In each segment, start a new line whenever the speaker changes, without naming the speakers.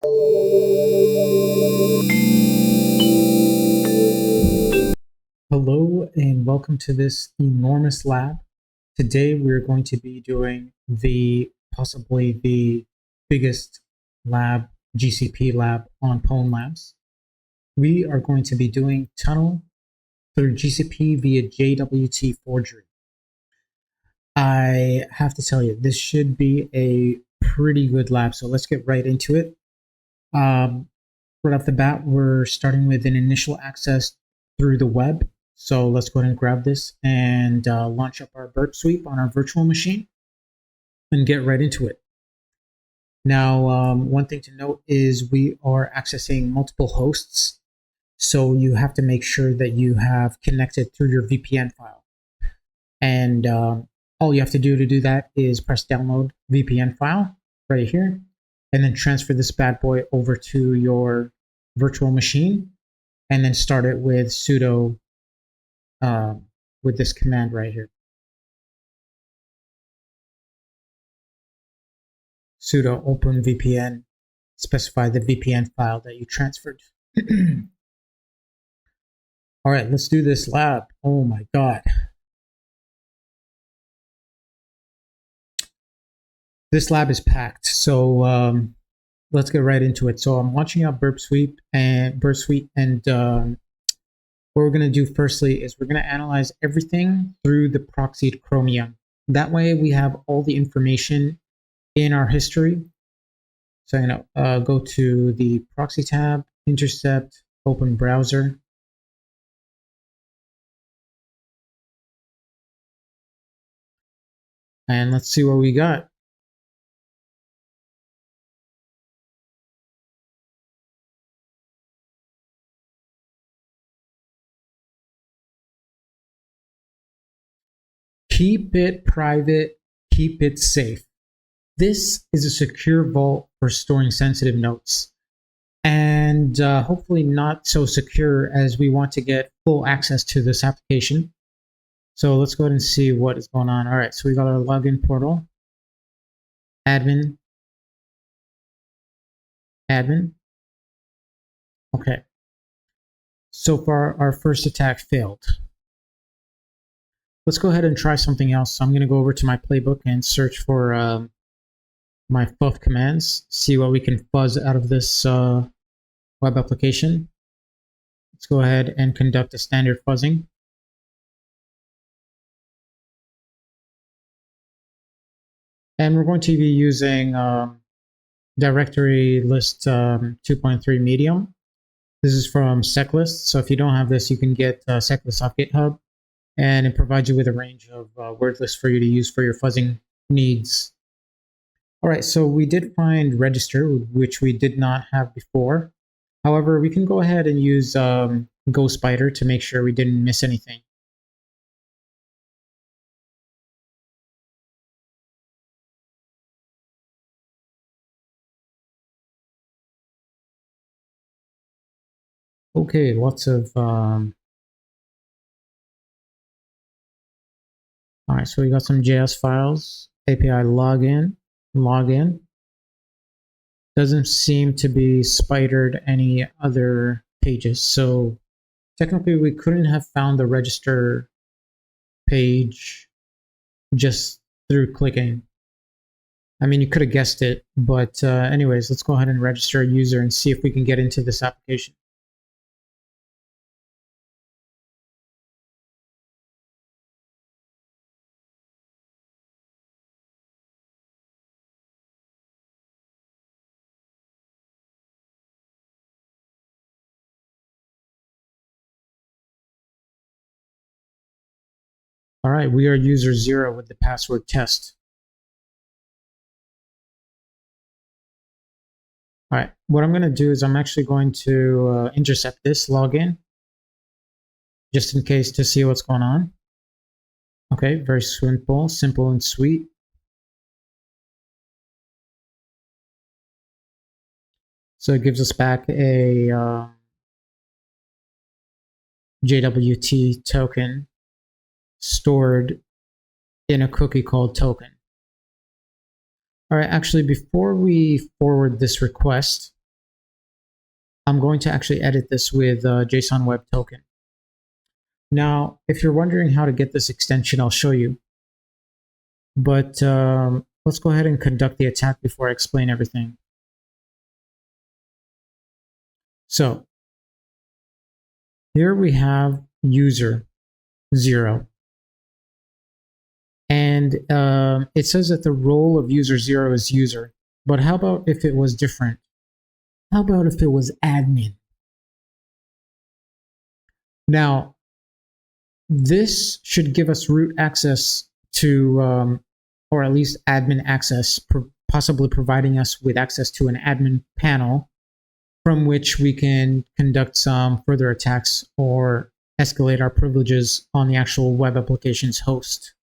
Hello and welcome to this enormous lab. Today we're going to be doing possibly the biggest lab, GCP lab on PwnedLabs. We are going to be doing tunnel through GCP via JWT Forgery. I have to tell you, this should be a pretty good lab, so let's get right into it. Right off the bat, we're starting with an initial access through the web. So let's go ahead and grab this and launch up our burp sweep on our virtual machine and get right into it. Now, one thing to note is we are accessing multiple hosts. So you have to make sure that you have connected through your VPN file. And all you have to do that is press download VPN file right here, and then transfer this bad boy over to your virtual machine, and then start it with sudo with this command right here. Sudo open VPN, specify the VPN file that you transferred. All right, let's do this lab. Oh my God. This lab is packed, so let's get right into it. So I'm launching out burp sweep, and what we're going to do firstly is we're going to analyze everything through the proxied Chromium. That way we have all the information in our history. So I'm going to go to the proxy tab, intercept, open browser. And let's see what we got. Keep it private, keep it safe. This is a secure vault for storing sensitive notes, and hopefully not so secure as we want to get full access to this application. So let's go ahead and see what is going on. All right, so we got our login portal, admin. Okay, so far our first attack failed. Let's go ahead and try something else. So I'm going to go over to my playbook and search for my fuzz commands, see what we can fuzz out of this web application. Let's go ahead and conduct a standard fuzzing. And we're going to be using directory list 2.3 medium. This is from seclist. So if you don't have this, you can get seclist off GitHub, and it provides you with a range of word lists for you to use for your fuzzing needs. All right, so we did find register, which we did not have before. However, we can go ahead and use Go Spider to make sure we didn't miss anything. Okay, lots of all right, so we got some JS files, API login. Doesn't seem to be spidered any other pages. So technically we couldn't have found the register page just through clicking. I mean, you could have guessed it, but anyways, let's go ahead and register a user and see if we can get into this application. All right, we are user 0 with the password test. All right, what I'm going to do is I'm actually going to intercept this login just in case to see what's going on. Okay, very simple and sweet. So it gives us back a JWT token stored in a cookie called token. All right, actually, before we forward this request, I'm going to actually edit this with JSON Web Token. Now, if you're wondering how to get this extension, I'll show you. But let's go ahead and conduct the attack before I explain everything. So here we have user 0. And it says that the role of user 0 is user. But how about if it was different? How about if it was admin? Now, this should give us root access to, or at least admin access, possibly providing us with access to an admin panel from which we can conduct some further attacks or escalate our privileges on the actual web application's host.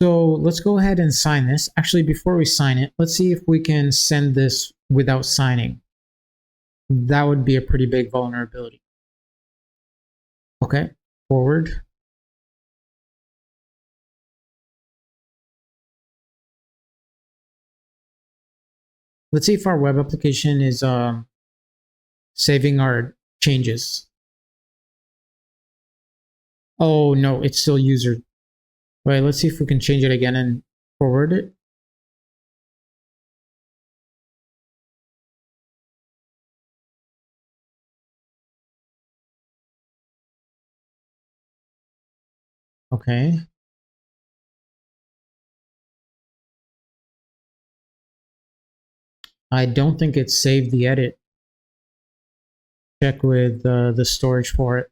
So let's go ahead and sign this. Actually, before we sign it, let's see if we can send this without signing. That would be a pretty big vulnerability. Okay, forward. Let's see if our web application is saving our changes. Oh no, it's still user. Right, let's see if we can change it again and forward it. Okay. I don't think it saved the edit. Check with the storage for it.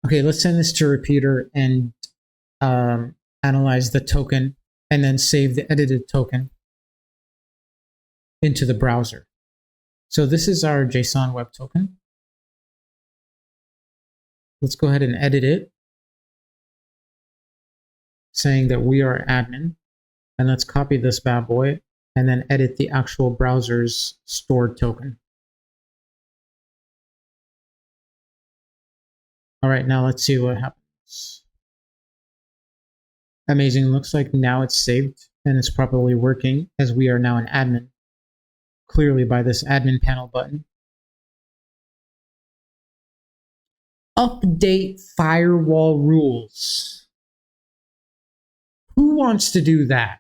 Okay, let's send this to repeater and analyze the token and then save the edited token into the browser. So this is our JSON web token. Let's go ahead and edit it, saying that we are admin. And let's copy this bad boy and then edit the actual browser's stored token. All right, now let's see what happens. Amazing, looks like now it's saved and it's properly working as we are now an admin, clearly by this admin panel button. Update firewall rules. Who wants to do that?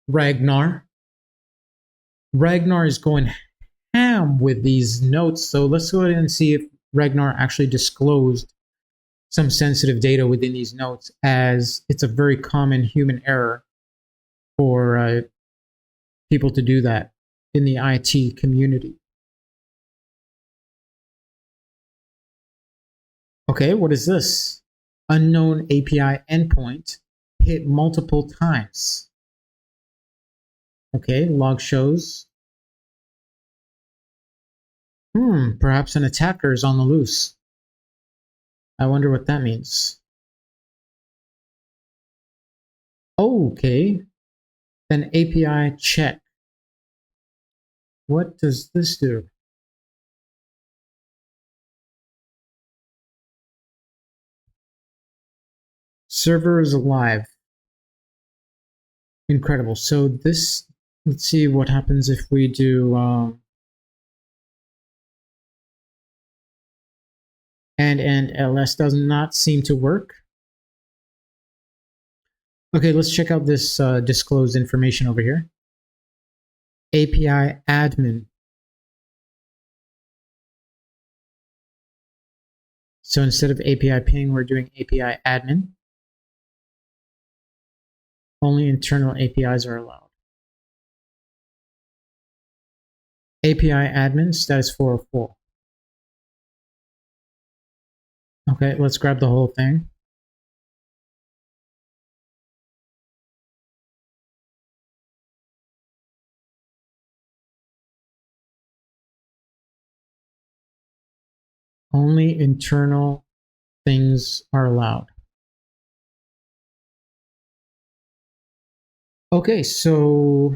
Ragnar. Ragnar is going ham with these notes, so let's go ahead and see if Ragnar actually disclosed some sensitive data within these notes, as it's a very common human error for people to do that in the IT community. Okay, what is this? Unknown API endpoint hit multiple times. Okay, log shows. Perhaps an attacker is on the loose. I wonder what that means. Okay, an API check. What does this do? Server is alive. Incredible. So this, let's see what happens if we do and ls does not seem to work. Okay, let's check out this disclosed information over here. API admin. So instead of API ping, we're doing API admin. Only internal APIs are allowed. API admin status 404. Okay, let's grab the whole thing. Only internal things are allowed. Okay, so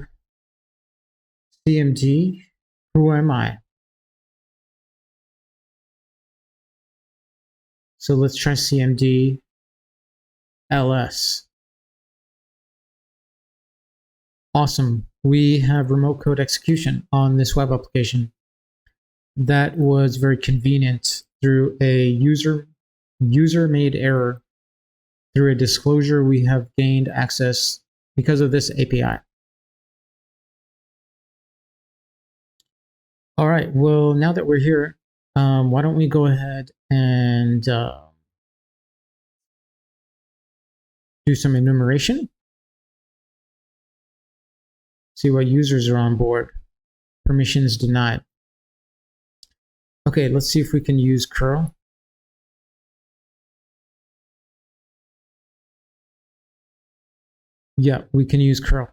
CMD, who am I? So let's try CMD LS. Awesome. We have remote code execution on this web application. That was very convenient through a user-made error. Through a disclosure, we have gained access because of this API. All right, well, now that we're here, why don't we go ahead and do some enumeration. See what users are on board. Permissions denied. Okay, let's see if we can use curl. Yeah, we can use curl.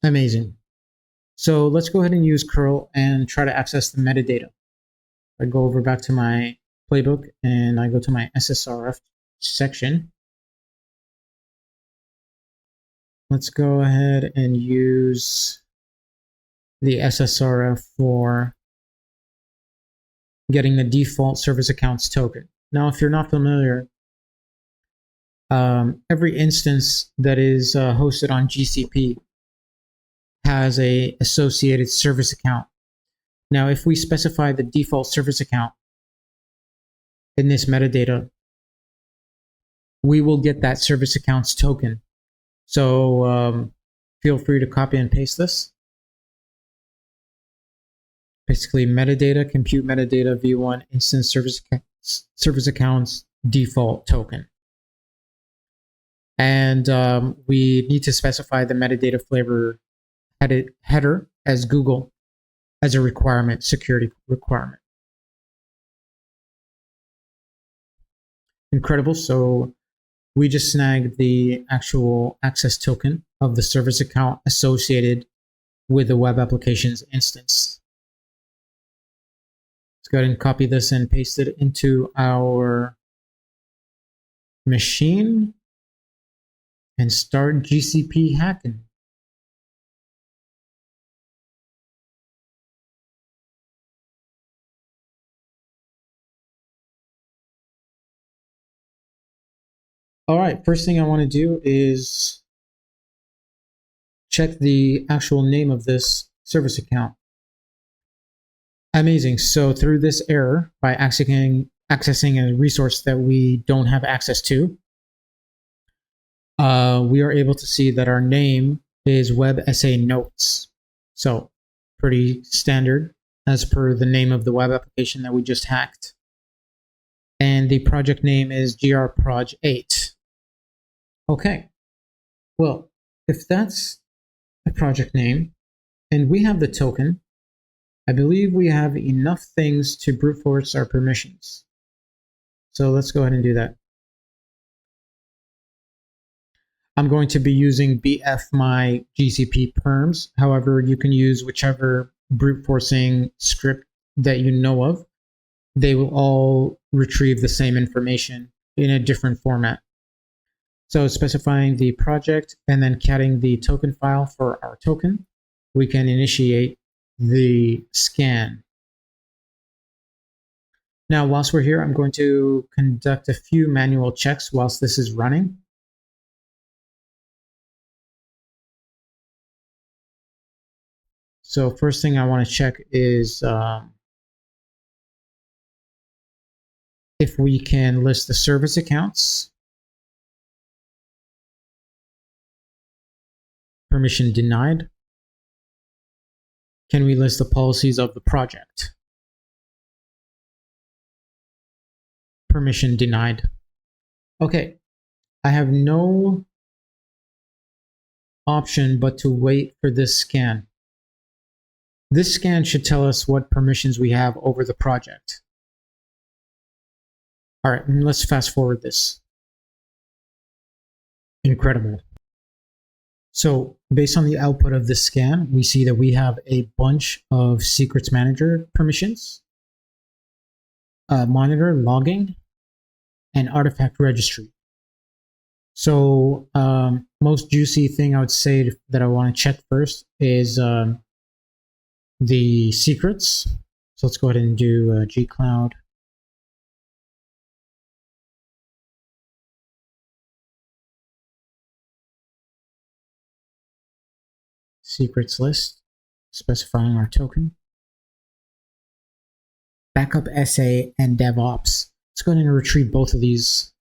Amazing. So let's go ahead and use curl and try to access the metadata. I go over back to my playbook and I go to my SSRF section. Let's go ahead and use the SSRF for getting the default service accounts token. Now, if you're not familiar, every instance that is hosted on GCP has a associated service account. Now, if we specify the default service account in this metadata, we will get that service accounts token. So feel free to copy and paste this. Basically, metadata, compute metadata, v1, instance service accounts, default token. And we need to specify the metadata flavor header as Google as a requirement, security requirement. Incredible. So we just snagged the actual access token of the service account associated with the web applications instance. Let's go ahead and copy this and paste it into our machine and start GCP hacking. All right, first thing I want to do is check the actual name of this service account. Amazing. So through this error, by accessing a resource that we don't have access to, we are able to see that our name is WebSA Notes. So pretty standard as per the name of the web application that we just hacked. And the project name is grproj8. Okay. Well, if that's a project name and we have the token, I believe we have enough things to brute force our permissions. So let's go ahead and do that. I'm going to be using BF my GCP perms. However, you can use whichever brute forcing script that you know of. They will all retrieve the same information in a different format. So specifying the project and then catting the token file for our token, we can initiate the scan. Now, whilst we're here, I'm going to conduct a few manual checks whilst this is running. So first thing I want to check is if we can list the service accounts. Permission denied. Can we list the policies of the project? Permission denied. Okay, I have no option but to wait for this scan. This scan should tell us what permissions we have over the project. All right, let's fast forward this. Incredible. So based on the output of the scan, we see that we have a bunch of secrets manager permissions, monitor, logging, and artifact registry. So most juicy thing I would say that I want to check first is the secrets. So let's go ahead and do gcloud secrets list, specifying our token. Backup SA and DevOps. Let's go ahead and retrieve both of these.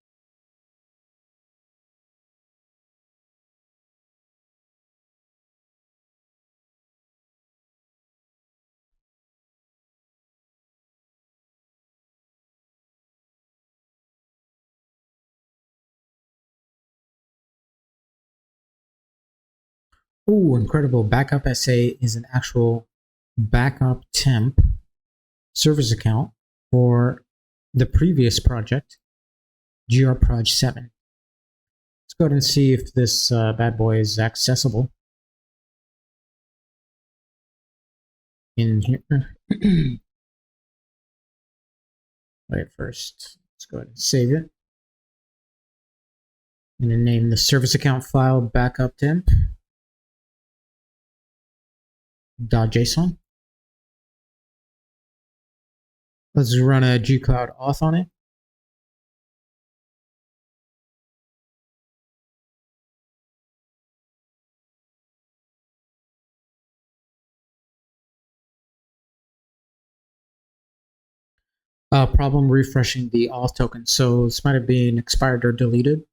Ooh, incredible. Backup SA is an actual backup temp service account for the previous project, grproj 7. Let's go ahead and see if this bad boy is accessible in here. Wait, first, let's go ahead and save it. I'm going to name the service account file backup temp.json. Let's run a gcloud auth on it. Problem refreshing the auth token. So this might have been expired or deleted.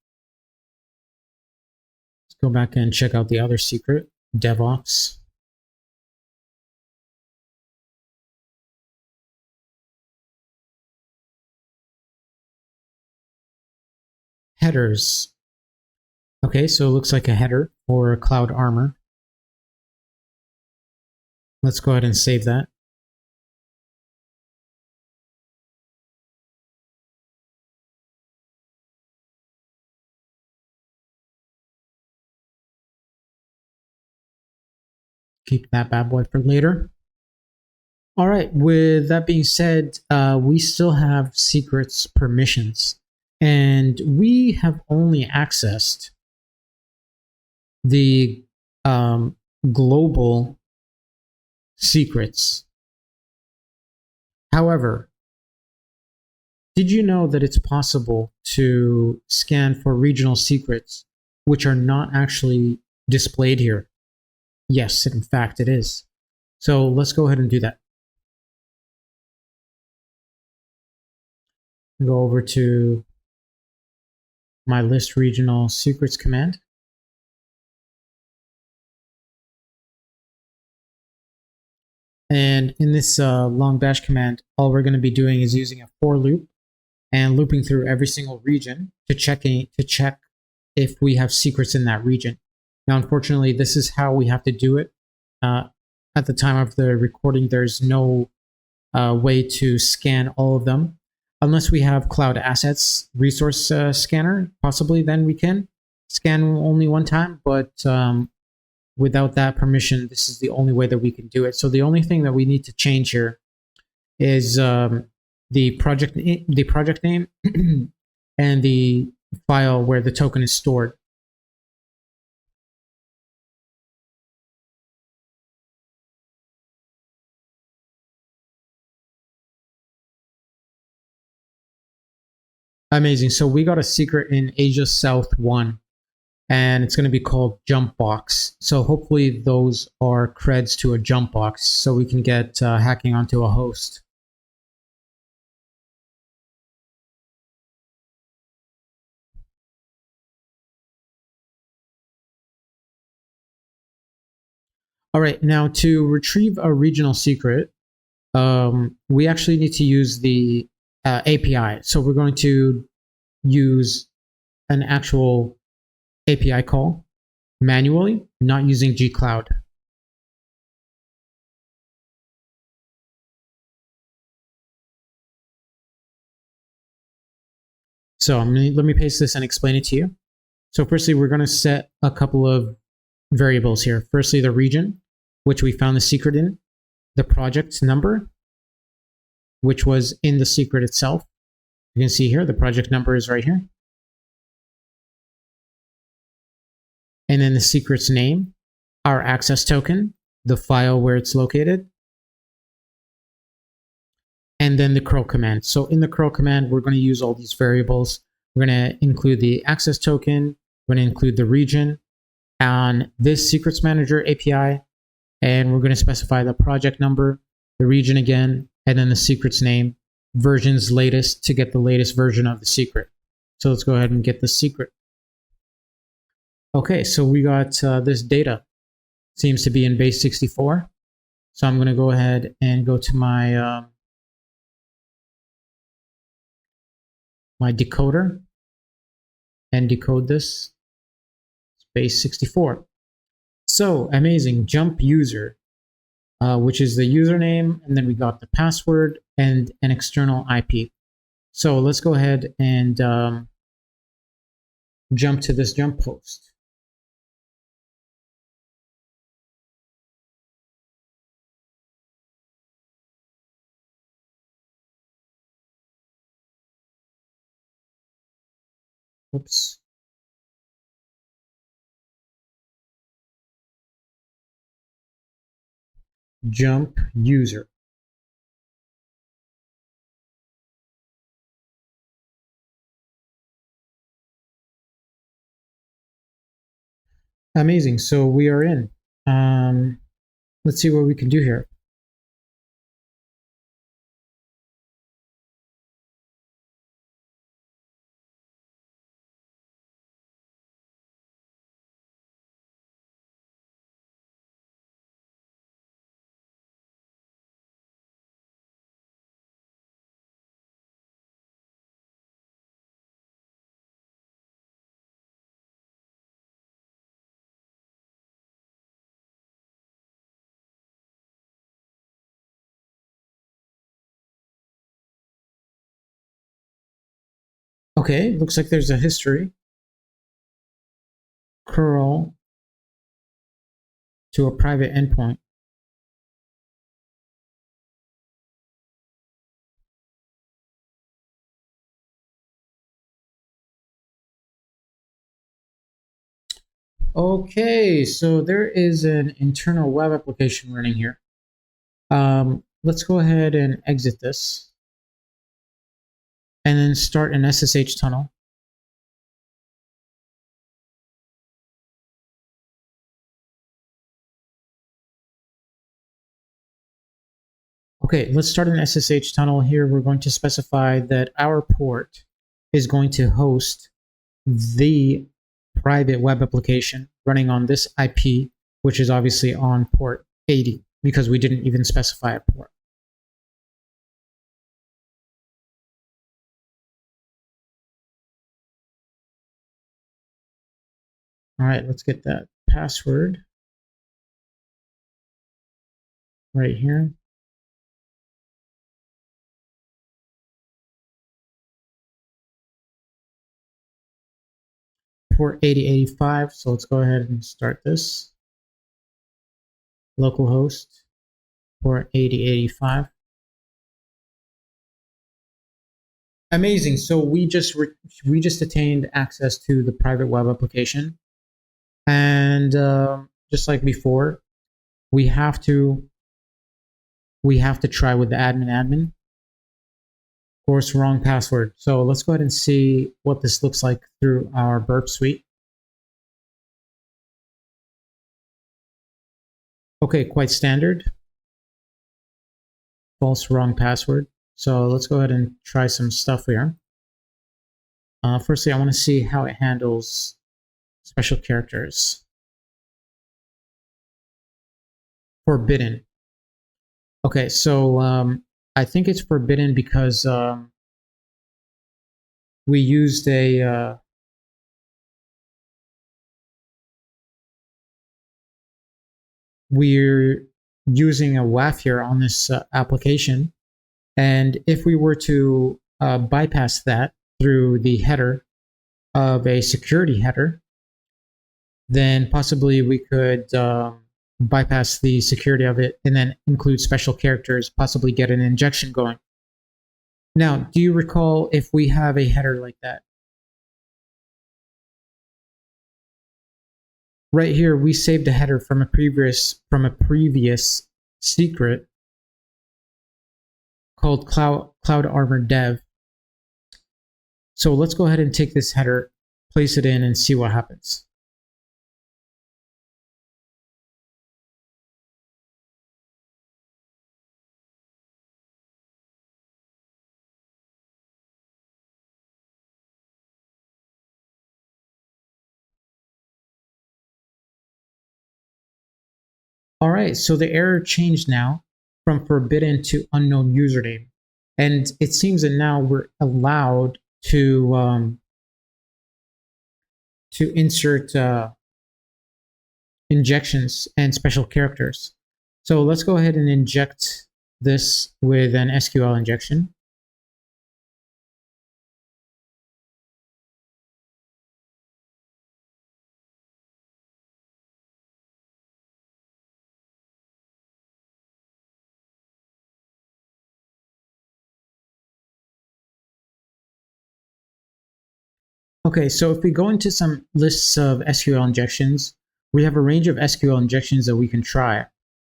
Let's go back and check out the other secret, DevOps. Headers. Okay, so it looks like a header for Cloud Armor. Let's go ahead and save that. Keep that bad boy for later. All right, with that being said, we still have secrets permissions, and we have only accessed the global secrets. However, did you know that it's possible to scan for regional secrets which are not actually displayed here? Yes, in fact, it is. So let's go ahead and do that. Go over to my list regional secrets command. And in this long dash command, all we're going to be doing is using a for loop and looping through every single region to check if we have secrets in that region. Now, unfortunately, this is how we have to do it. At the time of the recording, there's no way to scan all of them. Unless we have Cloud Assets resource scanner, possibly then we can scan only one time, but without that permission, this is the only way that we can do it. So the only thing that we need to change here is the project name and the file where the token is stored. Amazing. So we got a secret in Asia South 1, and it's going to be called Jumpbox. So hopefully those are creds to a Jumpbox so we can get hacking onto a host. All right, now to retrieve a regional secret, we actually need to use the API. So we're going to use an actual API call manually, not using gcloud. So let me paste this and explain it to you. So firstly, we're going to set a couple of variables here. Firstly, the region, which we found the secret in, the project number, which was in the secret itself. You can see here, the project number is right here. And then the secret's name, our access token, the file where it's located, and then the curl command. So in the curl command, we're going to use all these variables. We're going to include the access token, we're going to include the region, and this secrets manager API, and we're going to specify the project number, the region again, and then the secret's name, version's latest to get the latest version of the secret. So let's go ahead and get the secret. Okay, so we got this data. Seems to be in base 64. So I'm going to go ahead and go to my my decoder and decode this. It's base 64. So amazing, jump user, which is the username, and then we got the password and an external IP. So let's go ahead and jump to this jump post. Oops. Jump user. Amazing. So we are in. Let's see what we can do here. Okay, looks like there's a history. Curl to a private endpoint. Okay, so there is an internal web application running here. Let's go ahead and exit this and then start an SSH tunnel. Okay, let's start an SSH tunnel here. We're going to specify that our port is going to host the private web application running on this IP, which is obviously on port 80 because we didn't even specify a port. All right, let's get that password right here. Port 8085, so let's go ahead and start this. Localhost, port 8085. Amazing, so we just attained access to the private web application. And just like before, we have to try with the admin. Of course, wrong password. So let's go ahead and see what this looks like through our burp suite. Okay, quite standard. False, wrong password. So let's go ahead and try some stuff here. Firstly, I want to see how it handles special characters. Forbidden. Okay, so I think it's forbidden because we used a we're using a WAF here on this application, and if we were to bypass that through the header of a security header, then possibly we could bypass the security of it and then include special characters, possibly get an injection going. Now, do you recall if we have a header like that? Right here, we saved a header from a previous secret called Cloud Armor Dev. So let's go ahead and take this header, place it in, and see what happens. All right, so the error changed now from forbidden to unknown username. And it seems that now we're allowed to insert injections and special characters. So let's go ahead and inject this with an SQL injection. Okay, so if we go into some lists of SQL injections, we have a range of SQL injections that we can try.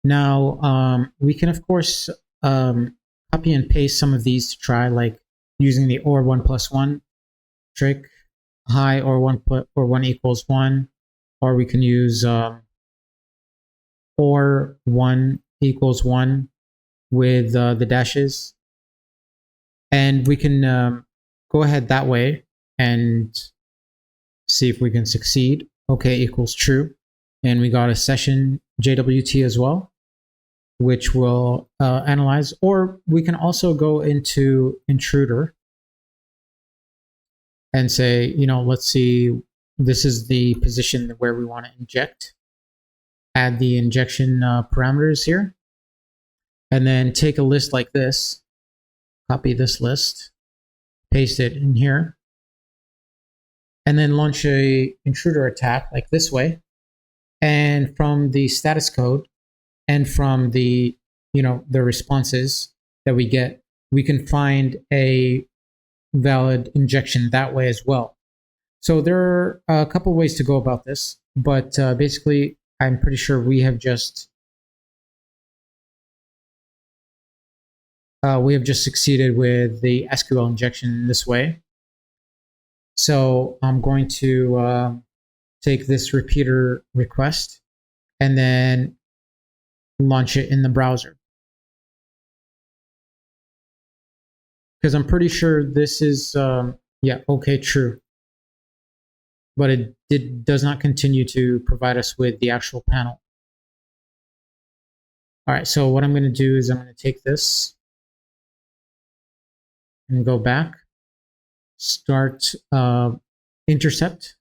Now, we can, of course, copy and paste some of these to try, like using the or 1 plus 1 trick, high or 1 equals 1, or we can use or 1 equals 1 with the dashes. And we can go ahead that way and see if we can succeed. Okay equals true. And we got a session JWT as well, which will analyze. Or we can also go into intruder and say, you know, let's see, this is the position where we want to inject. Add the injection parameters here. And then take a list like this, copy this list, paste it in here, and then launch a intruder attack like this way. And from the status code and from the, you know, the responses that we get, we can find a valid injection that way as well. So there are a couple ways to go about this, but basically, I'm pretty sure we have just succeeded with the SQL injection in this way. So I'm going to take this repeater request and then launch it in the browser. Because I'm pretty sure this is, yeah, okay, true. But it does not continue to provide us with the actual panel. All right, so what I'm going to do is I'm going to take this and go back, start intercept,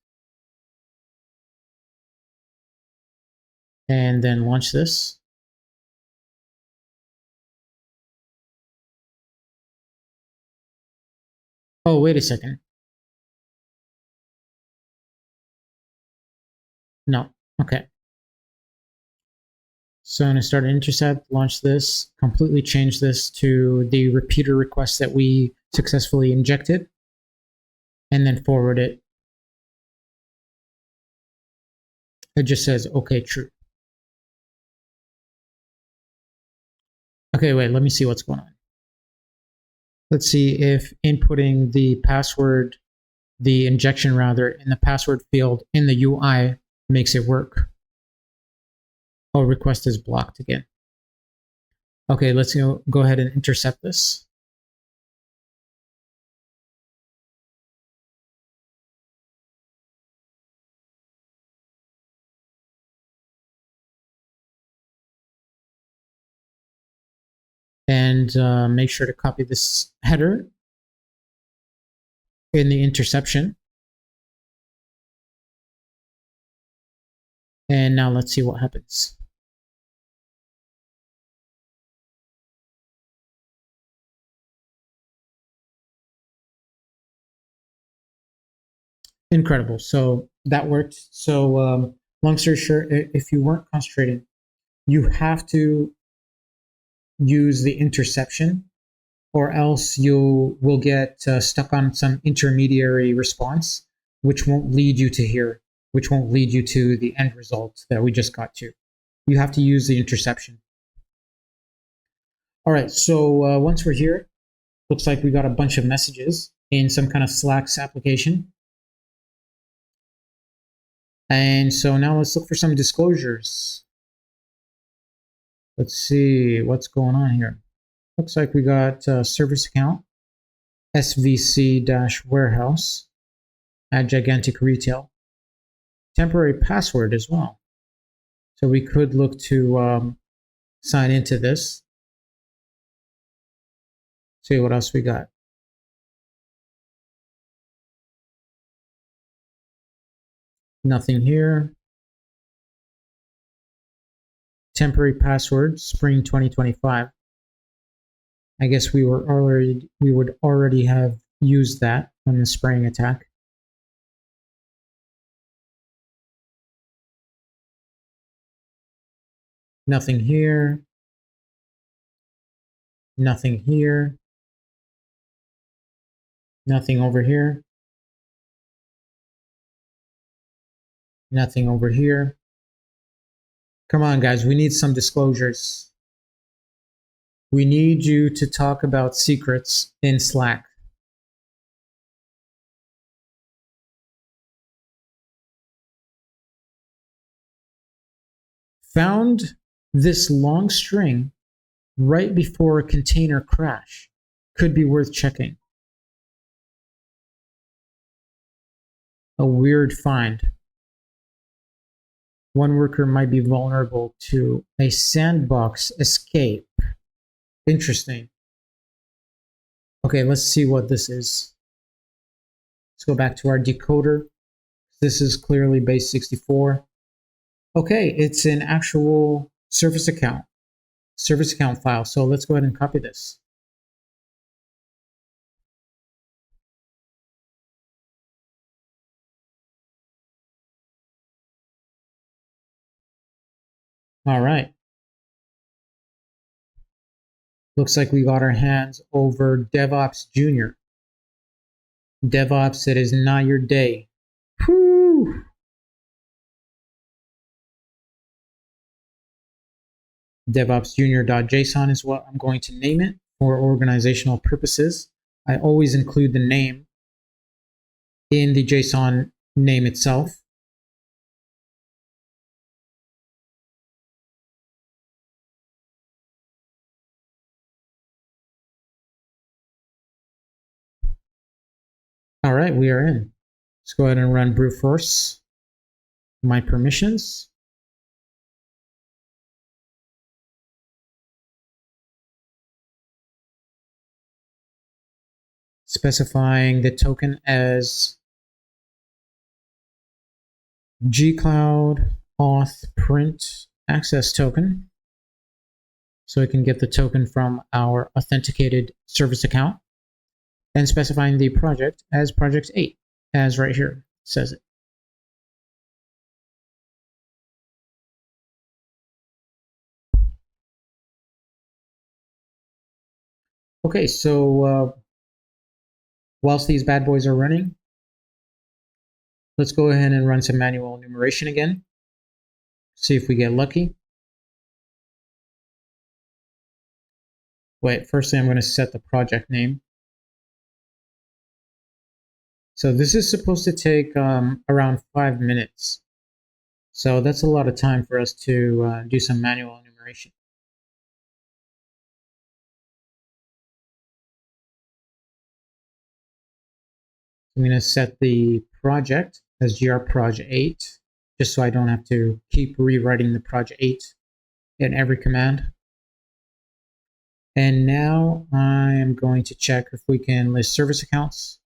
and then launch this. Oh, wait a second. No, okay. So I'm going to start an intercept, launch this, completely change this to the repeater request that we successfully injected, and then forward it. It just says, okay, true. Okay, wait, let me see what's going on. Let's see if inputting the password, the injection rather, in the password field in the UI makes it work. Oh, request is blocked again. Okay, let's go ahead and intercept this. And make sure to copy this header in the interception. And now let's see what happens. Incredible. So that worked. So long story short, if you weren't concentrating, you have to use the interception, or else you will get stuck on some intermediary response, which won't lead you to here, which won't lead you to the end result that we just got to. You have to use the interception. All right, so once we're here, looks like we got a bunch of messages in some kind of Slack's application. And so now let's look for some disclosures. Let's see what's going on here. Looks like we got service account, SVC-warehouse at Gigantic Retail. Temporary password as well. So we could look to sign into this. See what else we got. Nothing here. Temporary password, spring 2025. I guess we would already have used that on the spraying attack. Nothing here. Nothing here. Nothing over here. Nothing over here. Come on, guys, we need some disclosures. We need you to talk about secrets in Slack. Found this long string right before a container crash. Could be worth checking. A weird find. One worker might be vulnerable to a sandbox escape. Interesting. Okay, let's see what this is. Let's go back to our decoder. This is clearly base 64. Okay, it's an actual service account file. So let's go ahead and copy this. All right. Looks like we got our hands over DevOps Junior. DevOps, it is not your day. Whew. DevOps Junior.json is what I'm going to name it for organizational purposes. I always include the name in the JSON name itself. All right, we are in. Let's go ahead and run brute force my permissions. Specifying the token as gcloud auth print access token. So we can get the token from our authenticated service account. And specifying the project as project 8, as right here says it. Okay, so whilst these bad boys are running, let's go ahead and run some manual enumeration again. See if we get lucky. Wait, firstly, I'm going to set the project name. So this is supposed to take around 5 minutes. So that's a lot of time for us to do some manual enumeration. I'm going to set the project as grproj8, just so I don't have to keep rewriting the proj8 in every command. And now I am going to check if we can list service accounts.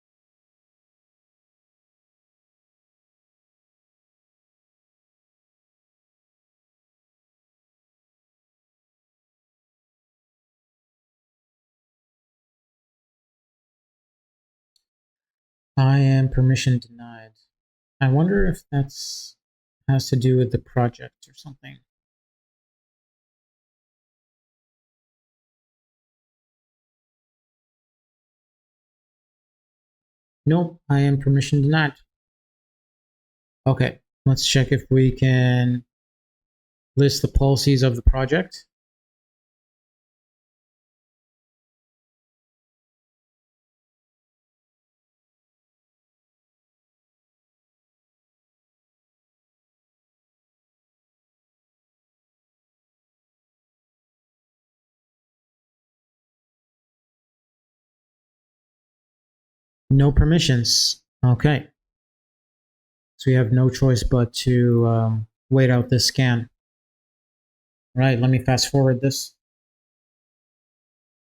I am permission denied. I wonder if that's has to do with the project or something. Nope, I am permission denied. Okay, let's check if we can list the policies of the project. No permissions. Okay. So we have no choice but to wait out this scan. Right, let me fast forward this.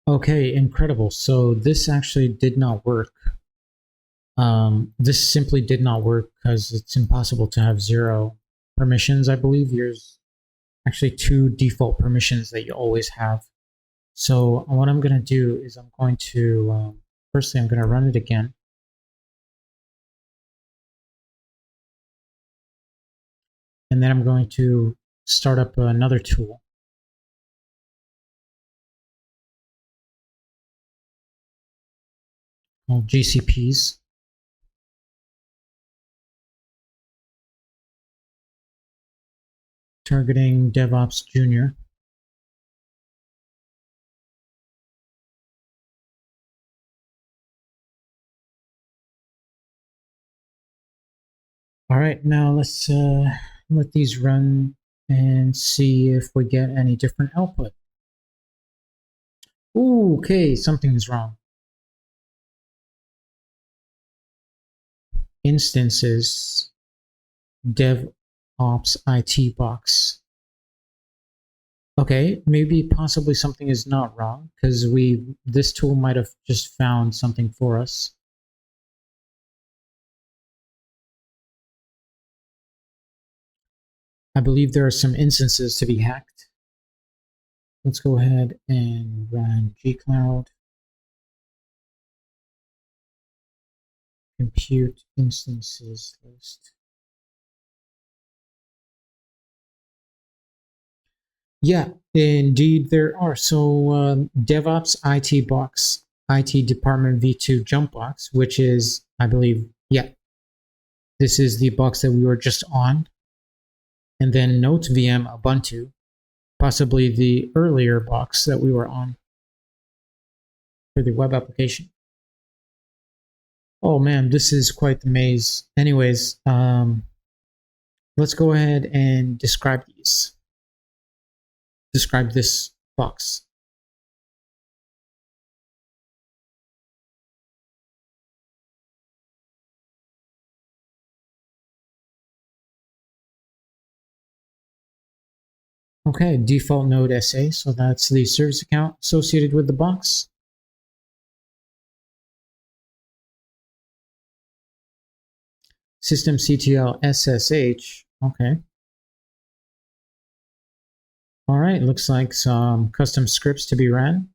Okay, incredible. So this actually did not work. This simply did not work because it's impossible to have 0 permissions. I believe there's actually 2 default permissions that you always have. So what I'm going to do is I'm going to, firstly, I'm going to run it again. And then I'm going to start up another tool. Called GCPs. Targeting DevOps Junior. All right, now let's let these run and see if we get any different output. Ooh, okay, something is wrong. Instances, DevOps IT box. Okay, maybe possibly something is not wrong because this tool might have just found something for us. I believe there are some instances to be hacked. Let's go ahead and run gcloud compute instances list. Yeah, indeed there are. So DevOps IT box, IT department v2 Jumpbox, which is, I believe, yeah, this is the box that we were just on. And then Note VM Ubuntu, possibly the earlier box that we were on for the web application. Oh man, this is quite the maze. Anyways, let's go ahead and describe these. Describe this box. Okay, default node SA, so that's the service account associated with the box. Systemctl SSH, okay. All right, looks like some custom scripts to be ran.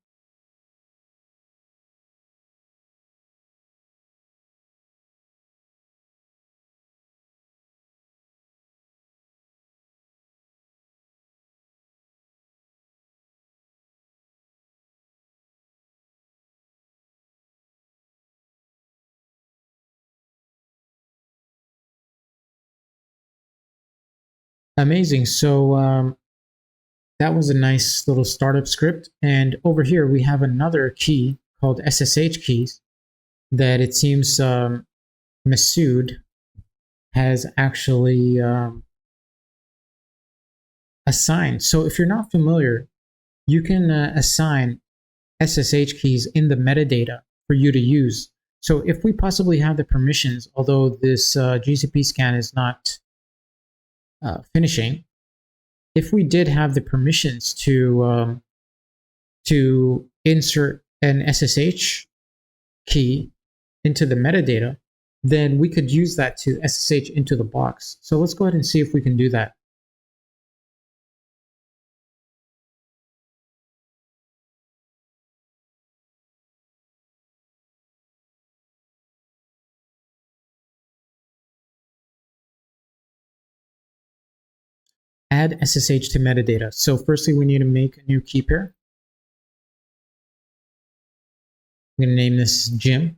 Amazing. So that was a nice little startup script. And over here, we have another key called SSH keys that it seems Masood has actually assigned. So if you're not familiar, you can assign SSH keys in the metadata for you to use. So if we possibly have the permissions, although this GCP scan is not finishing, if we did have the permissions to insert an SSH key into the metadata, then we could use that to SSH into the box. So let's go ahead and see if we can do that. add SSH to metadata. So firstly, we need to make a new key pair. I'm going to name this Jim.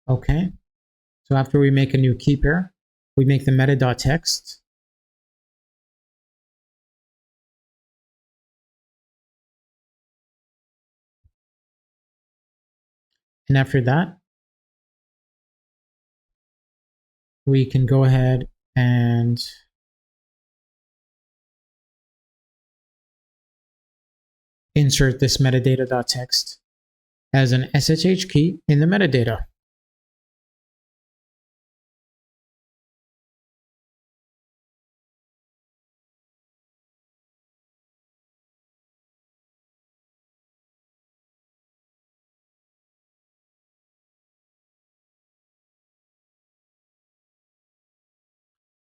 Okay. So after we make a new key pair, we make the meta.text. And after that, we can go ahead and insert this metadata.text as an SSH key in the metadata.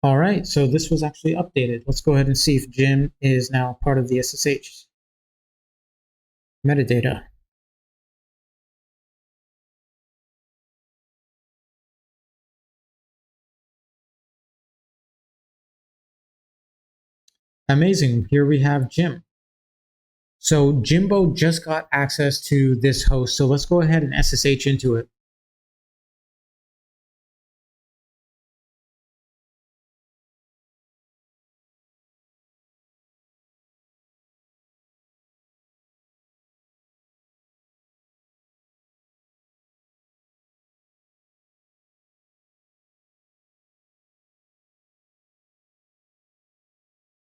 All right, so this was actually updated. Let's go ahead and see if Jim is now part of the SSH metadata. Amazing, here we have Jim. So Jimbo just got access to this host, so let's go ahead and SSH into it.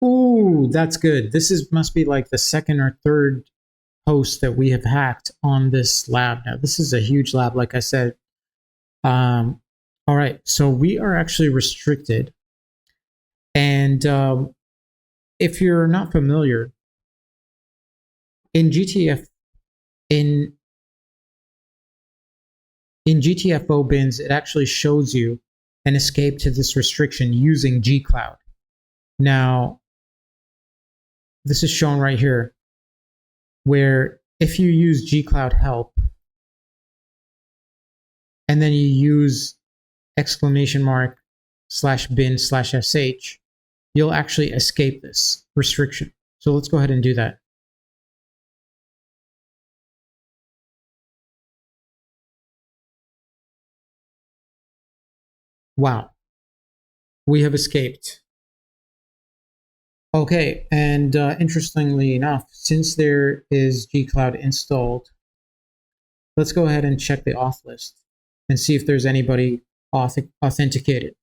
Ooh, that's good. This must be like the second or third host that we have hacked on this lab. Now, this is a huge lab, like I said. All right, so we are actually restricted. And if you're not familiar, in in GTFO bins, it actually shows you an escape to this restriction using gcloud. Now, this is shown right here, where if you use gcloud help and then you use !bin/sh, you'll actually escape this restriction. So let's go ahead and do that. Wow, we have escaped. Okay, and interestingly enough, since there is gcloud installed, let's go ahead and check the auth list and see if there's anybody authenticated.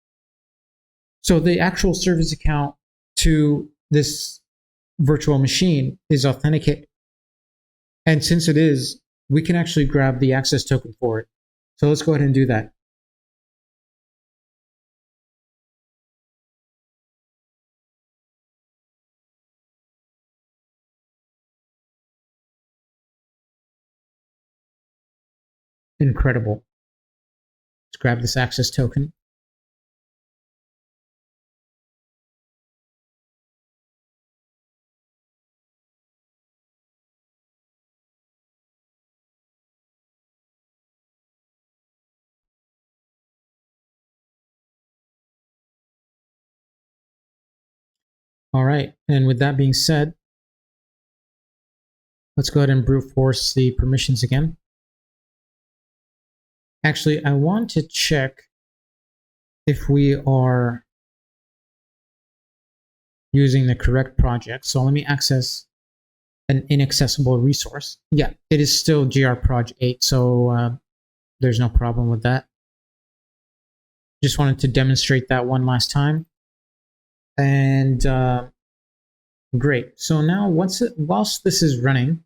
So the actual service account to this virtual machine is authenticated. And since it is, we can actually grab the access token for it. So let's go ahead and do that. Incredible. Let's grab this access token. All right, and with that being said, let's go ahead and brute force the permissions again. Actually, I want to check if we are using the correct project. So let me access an inaccessible resource. Yeah, it is still grproj 8, so there's no problem with that. Just wanted to demonstrate that one last time. And great. So now whilst this is running,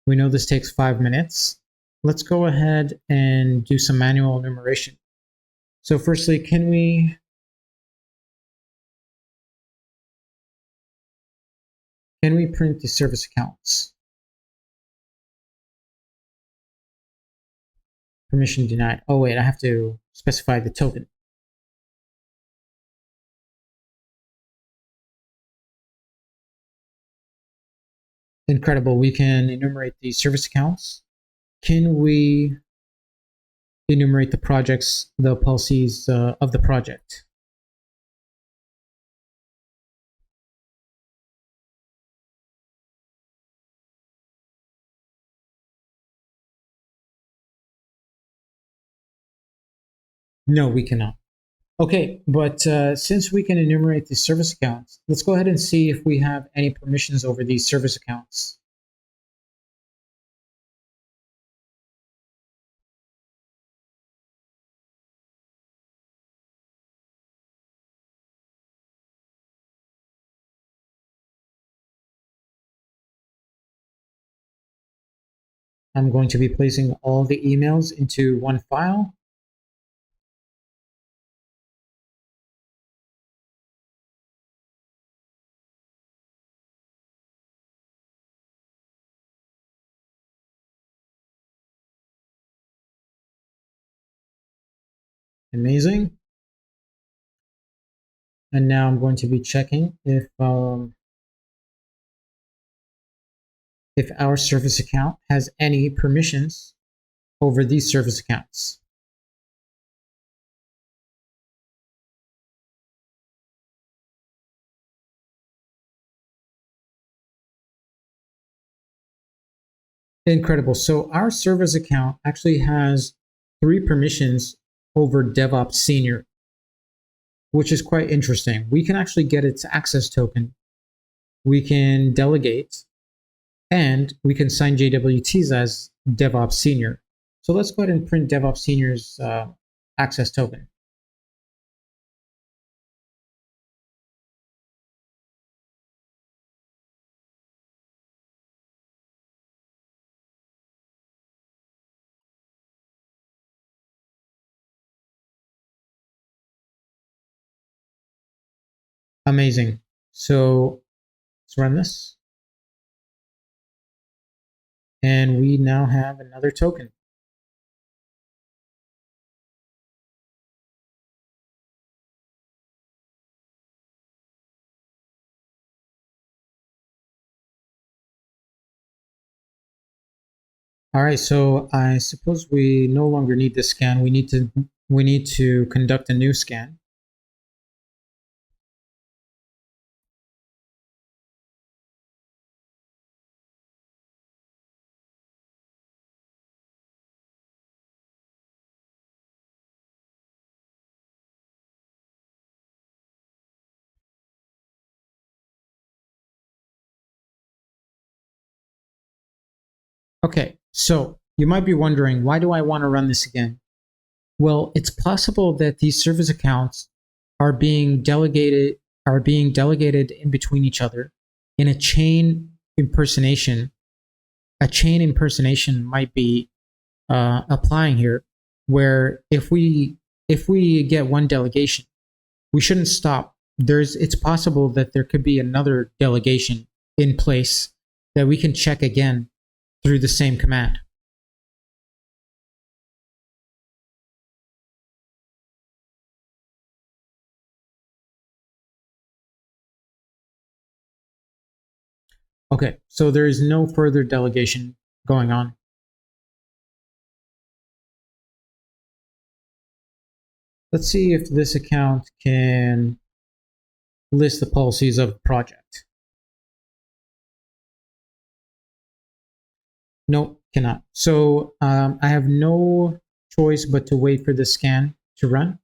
we know this takes 5 minutes. Let's go ahead and do some manual enumeration. So firstly, can we print the service accounts? Permission denied. Oh wait, I have to specify the token. Incredible. We can enumerate the service accounts. Can we enumerate the projects, the policies of the project? No, we cannot. Okay, but since we can enumerate the service accounts, let's go ahead and see if we have any permissions over these service accounts. I'm going to be placing all the emails into one file. Amazing. And now I'm going to be checking if our service account has any permissions over these service accounts. Incredible. So our service account actually has 3 permissions over DevOps Senior, which is quite interesting. We can actually get its access token. We can delegate, and we can sign JWTs as DevOps Senior. So let's go ahead and print DevOps Senior's access token. Amazing. So let's run this. And we now have another token. All right, so I suppose we no longer need this scan. We need to conduct a new scan. Okay, so you might be wondering, why do I want to run this again? Well, it's possible that these service accounts are being delegated in between each other in a chain impersonation. A chain impersonation might be applying here, where if we get one delegation, we shouldn't stop. It's possible that there could be another delegation in place that we can check again through the same command. Okay, so there is no further delegation going on. Let's see if this account can list the policies of the project. No, cannot. So I have no choice but to wait for the scan to run.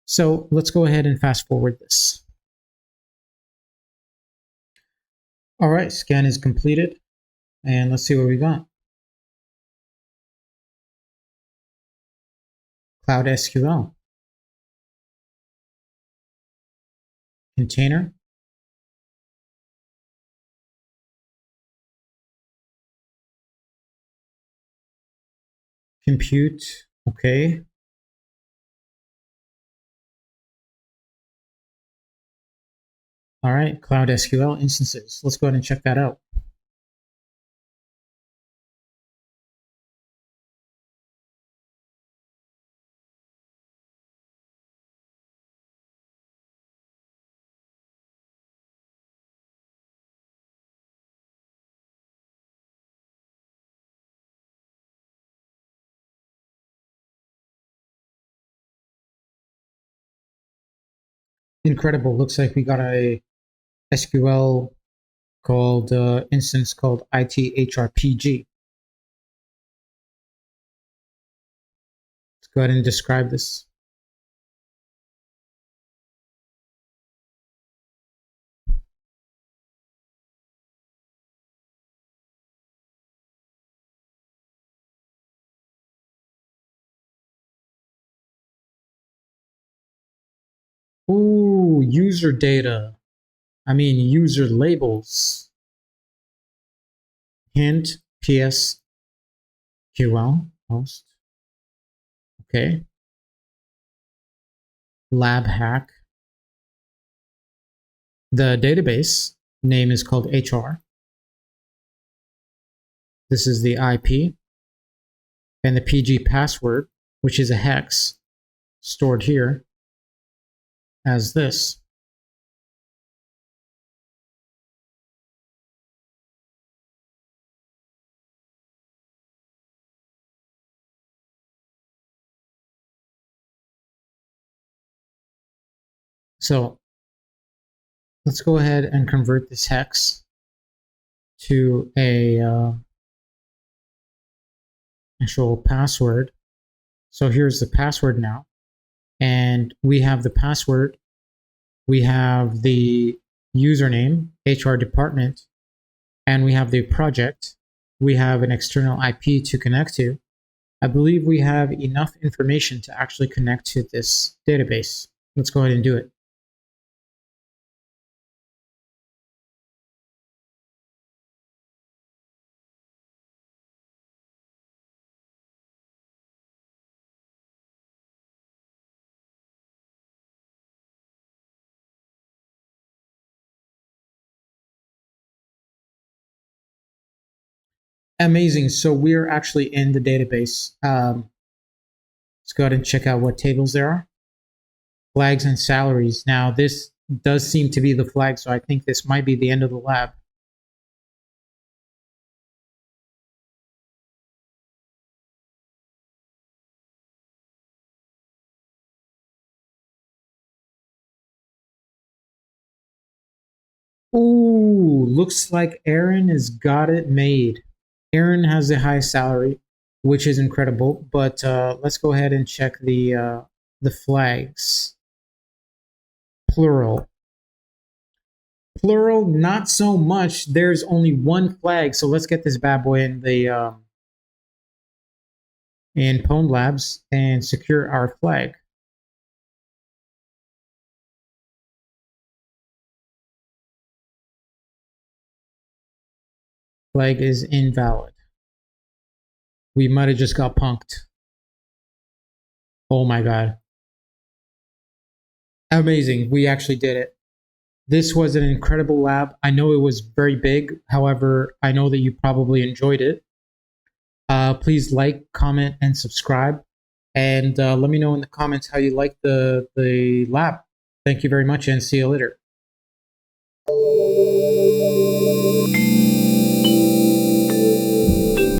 So let's go ahead and fast forward this. All right, scan is completed. And let's see what we got. Cloud SQL. Container. Compute. Okay. All right, Cloud SQL instances. Let's go ahead and check that out. incredible. Looks like we got a SQL called instance called ITHRPG. Let's go ahead and describe this. Ooh, user data. I mean, user labels. Hint PSQL host. Okay. Lab hack. The database name is called HR. This is the IP. And the PG password, which is a hex, stored here as this. So let's go ahead and convert this hex to a actual password. So here's the password now. And we have the password. We have the username, HR department, and we have the project. We have an external IP to connect to. I believe we have enough information to actually connect to this database. Let's go ahead and do it. Amazing. So we're actually in the database. Let's go ahead and check out what tables there are. Flags and salaries. Now, this does seem to be the flag, so I think this might be the end of the lab. Ooh, looks like Aaron has got it made. Aaron has the highest salary, which is incredible. But let's go ahead and check the flags. Plural. Plural, not so much. There's only one flag, so let's get this bad boy in the in PwnedLabs and secure our flag. Flag is invalid. We might have just got punked. Oh my god. Amazing. We actually did it. This was an incredible lab. I know it was very big. However, I know that you probably enjoyed it. Please like, comment, and subscribe. And let me know in the comments how you liked the lab. Thank you very much and see you later.